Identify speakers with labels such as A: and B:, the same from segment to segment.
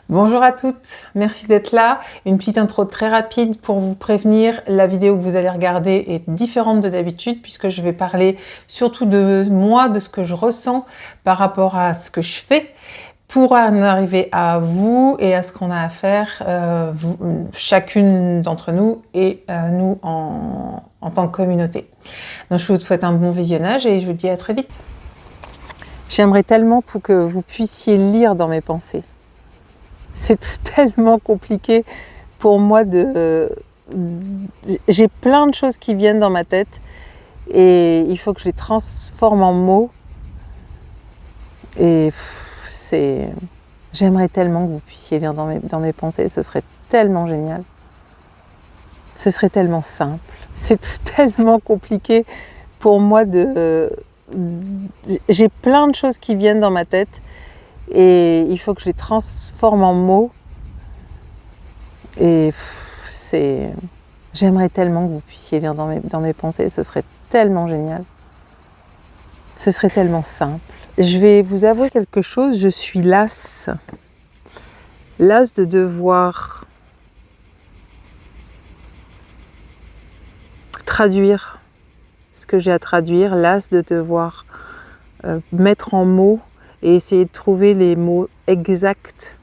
A: Bonjour à toutes, merci d'être là. Une petite intro très rapide pour vous prévenir, la vidéo que vous allez regarder est différente de d'habitude puisque je vais parler surtout de moi, de ce que je ressens par rapport à ce que je fais pour en arriver à vous et à ce qu'on a à faire, chacune d'entre nous et nous en tant que communauté. Donc je vous souhaite un bon visionnage et je vous dis à très vite. J'aimerais tellement pour que vous puissiez lire dans mes pensées. C'est tellement compliqué pour moi j'ai plein de choses qui viennent dans ma tête et il faut que je les transforme en mots. Et j'aimerais tellement que vous puissiez lire dans mes pensées. Ce serait tellement génial. Ce serait tellement simple. C'est tellement compliqué pour moi j'ai plein de choses qui viennent dans ma tête et il faut que je les transforme en mots. Et j'aimerais tellement que vous puissiez lire dans mes pensées, ce serait tellement génial. Ce serait tellement simple. Je vais vous avouer quelque chose, je suis lasse. Lasse de devoir traduire ce que j'ai à traduire, lasse de devoir mettre en mots et essayer de trouver les mots exacts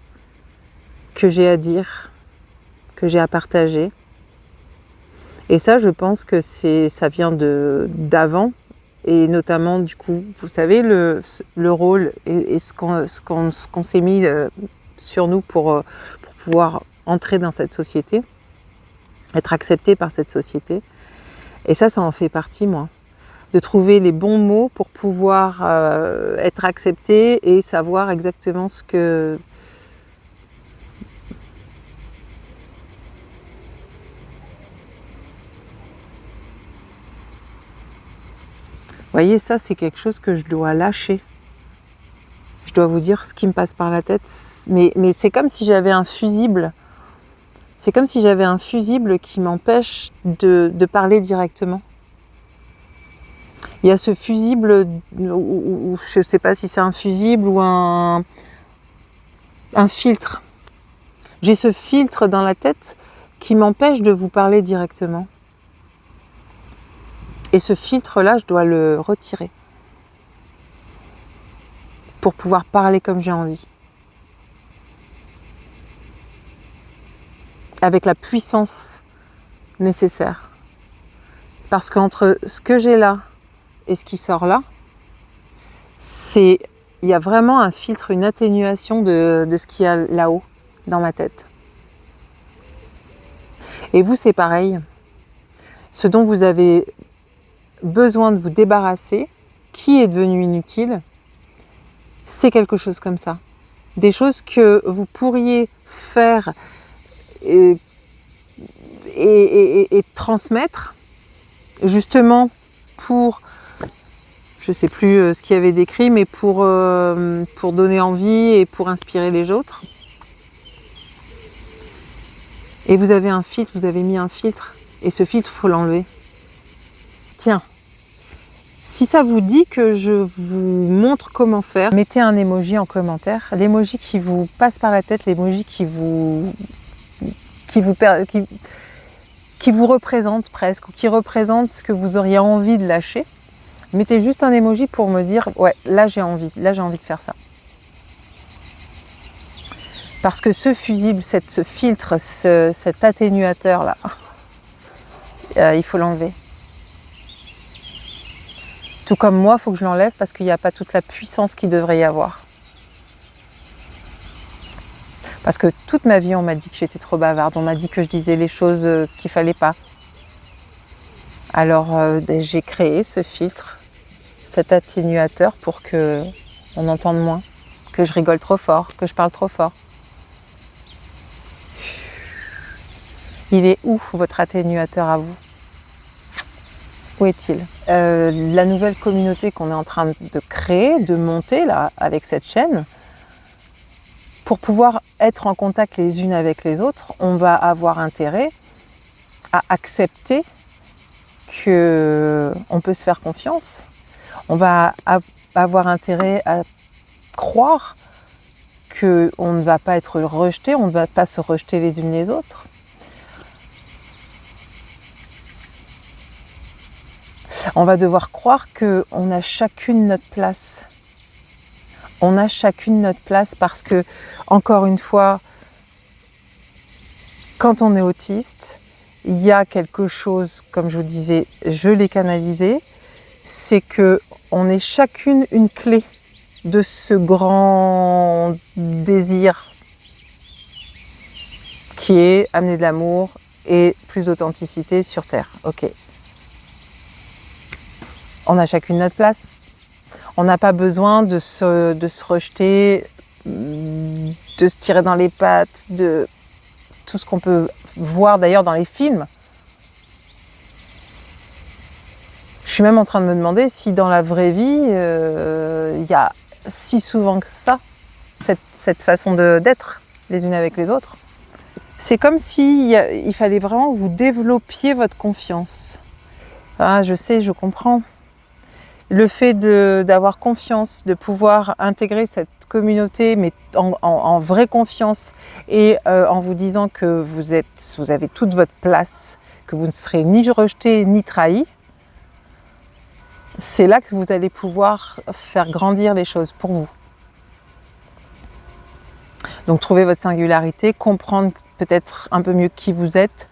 A: que j'ai à dire, que j'ai à partager. Et ça, je pense que ça vient d'avant, et notamment, du coup, vous savez, le rôle et ce qu'on s'est mis sur nous pour pouvoir entrer dans cette société, être accepté par cette société. Et ça en fait partie, moi. De trouver les bons mots pour pouvoir être accepté et savoir exactement ce que... Vous voyez, ça, c'est quelque chose que je dois lâcher. Je dois vous dire ce qui me passe par la tête. Mais c'est comme si j'avais un fusible. C'est comme si j'avais un fusible qui m'empêche de parler directement. Il y a ce fusible, ou je ne sais pas si c'est un fusible ou un filtre. J'ai ce filtre dans la tête qui m'empêche de vous parler directement. Et ce filtre-là, je dois le retirer pour pouvoir parler comme j'ai envie. Avec la puissance nécessaire. Parce qu'entre ce que j'ai là et ce qui sort là, il y a vraiment un filtre, une atténuation de ce qu'il y a là-haut, dans ma tête. Et vous, c'est pareil. Ce dont vous avez besoin de vous débarrasser, qui est devenu inutile, c'est quelque chose comme ça. Des choses que vous pourriez faire et transmettre, justement pour, je ne sais plus ce qu'il y avait décrit, mais pour donner envie et pour inspirer les autres. Et vous avez un filtre, vous avez mis un filtre, et ce filtre, il faut l'enlever. Tiens, si ça vous dit que je vous montre comment faire, mettez un emoji en commentaire, l'emoji qui vous passe par la tête, l'emoji qui vous représente presque, ou qui représente ce que vous auriez envie de lâcher. Mettez juste un emoji pour me dire, ouais, là j'ai envie de faire ça. Parce que ce fusible, ce filtre, cet atténuateur là, il faut l'enlever. Tout comme moi, il faut que je l'enlève parce qu'il n'y a pas toute la puissance qu'il devrait y avoir. Parce que toute ma vie, on m'a dit que j'étais trop bavarde, on m'a dit que je disais les choses qu'il ne fallait pas. Alors j'ai créé ce filtre, cet atténuateur pour qu'on entende moins, que je rigole trop fort, que je parle trop fort. Il est où votre atténuateur à vous? Où est-il? La nouvelle communauté qu'on est en train de créer, de monter là, avec cette chaîne, pour pouvoir être en contact les unes avec les autres, on va avoir intérêt à accepter qu'on peut se faire confiance. On va avoir intérêt à croire qu'on ne va pas être rejeté, on ne va pas se rejeter les unes les autres. On va devoir croire qu'on a chacune notre place. On a chacune notre place parce que, encore une fois, quand on est autiste, il y a quelque chose, comme je vous disais, je l'ai canalisé, c'est qu'on est chacune une clé de ce grand désir qui est amener de l'amour et plus d'authenticité sur Terre. Ok. On a chacune notre place. On n'a pas besoin de se rejeter, de se tirer dans les pattes, de tout ce qu'on peut voir d'ailleurs dans les films. Je suis même en train de me demander si dans la vraie vie, il y a si souvent que ça, cette façon d'être les unes avec les autres. C'est comme si il fallait vraiment que vous développiez votre confiance. Ah, je sais, je comprends. Le fait d'avoir confiance, de pouvoir intégrer cette communauté, mais en vraie confiance et en vous disant que vous avez toute votre place, que vous ne serez ni rejeté ni trahi, c'est là que vous allez pouvoir faire grandir les choses pour vous. Donc trouver votre singularité, comprendre peut-être un peu mieux qui vous êtes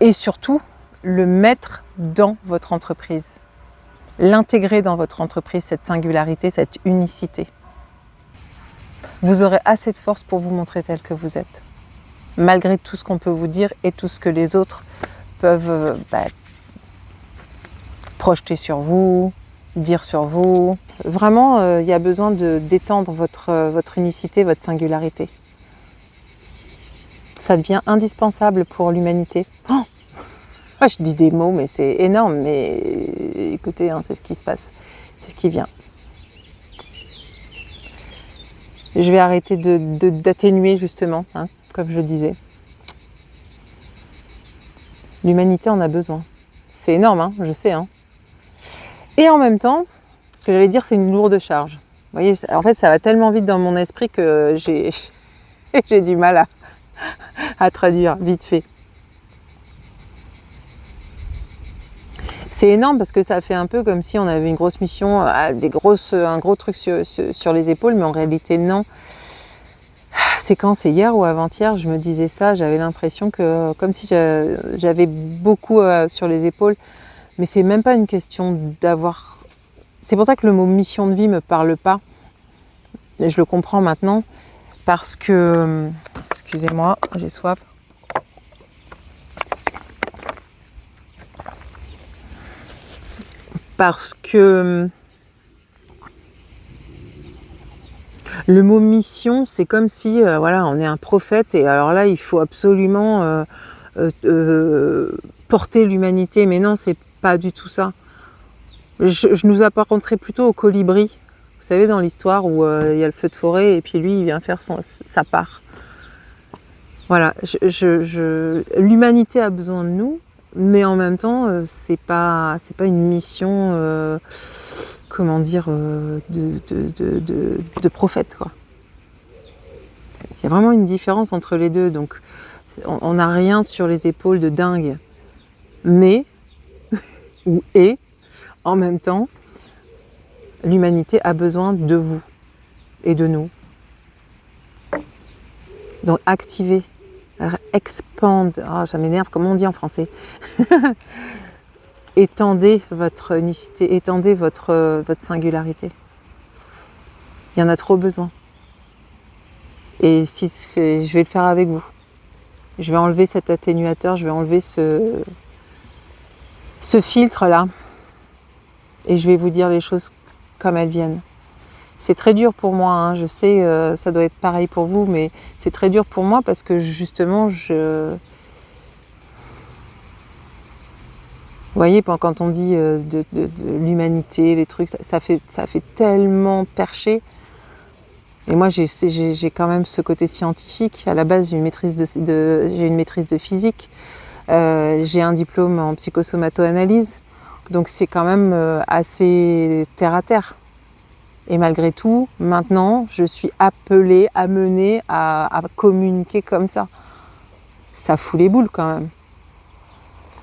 A: et surtout le mettre dans votre entreprise. L'intégrer dans votre entreprise, cette singularité, cette unicité. Vous aurez assez de force pour vous montrer tel que vous êtes. Malgré tout ce qu'on peut vous dire et tout ce que les autres peuvent projeter sur vous, dire sur vous. Vraiment, il y a besoin d'étendre votre unicité, votre singularité. Ça devient indispensable pour l'humanité. Oh, je dis des mots, mais c'est énorme. Mais écoutez, hein, c'est ce qui se passe, c'est ce qui vient. Je vais arrêter d'atténuer justement, hein, comme je disais. L'humanité en a besoin. C'est énorme, hein, je sais. Hein. Et en même temps, ce que j'allais dire, c'est une lourde charge. Vous voyez, en fait, ça va tellement vite dans mon esprit que j'ai du mal à traduire vite fait. C'est énorme parce que ça fait un peu comme si on avait une grosse mission, un gros truc sur les épaules, mais en réalité non. C'est quand, c'est hier ou avant-hier, je me disais ça, j'avais l'impression que comme si j'avais beaucoup sur les épaules, mais c'est même pas une question d'avoir... C'est pour ça que le mot mission de vie me parle pas, et je le comprends maintenant, parce que... Excusez-moi, j'ai soif. Parce que le mot mission, c'est comme si voilà, on est un prophète et alors là, il faut absolument porter l'humanité. Mais non, c'est pas du tout ça. Je nous apparenterais plutôt au colibri. Vous savez, dans l'histoire où il y a le feu de forêt et puis lui, il vient faire sa part. Voilà, l'humanité a besoin de nous. Mais en même temps, c'est pas une mission, comment dire, de prophète, quoi. Il y a vraiment une différence entre les deux. Donc, on n'a rien sur les épaules de dingue. Mais, en même temps, l'humanité a besoin de vous et de nous. Donc, activez. Expand, oh, ça m'énerve, comment on dit en français? Étendez votre unicité, étendez votre singularité. Il y en a trop besoin. Et je vais le faire avec vous. Je vais enlever cet atténuateur, je vais enlever ce filtre-là. Et je vais vous dire les choses comme elles viennent. C'est très dur pour moi, hein. Je sais, ça doit être pareil pour vous, mais c'est très dur pour moi parce que justement, vous voyez, quand on dit de l'humanité, les trucs, ça fait tellement perché. Et moi, j'ai quand même ce côté scientifique. À la base, j'ai une maîtrise de physique. J'ai un diplôme en psychosomato-analyse. Donc, c'est quand même assez terre à terre. Et malgré tout, maintenant, je suis appelée, amenée à communiquer comme ça. Ça fout les boules quand même.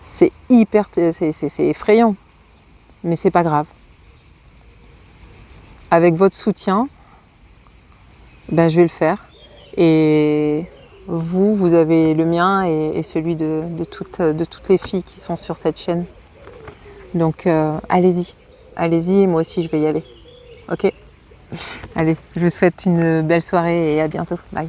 A: C'est c'est effrayant, mais c'est pas grave. Avec votre soutien, ben, je vais le faire. Et vous avez le mien et celui de toutes les filles qui sont sur cette chaîne. Donc allez-y, allez-y et moi aussi je vais y aller. Ok? Allez, je vous souhaite une belle soirée et à bientôt. Bye.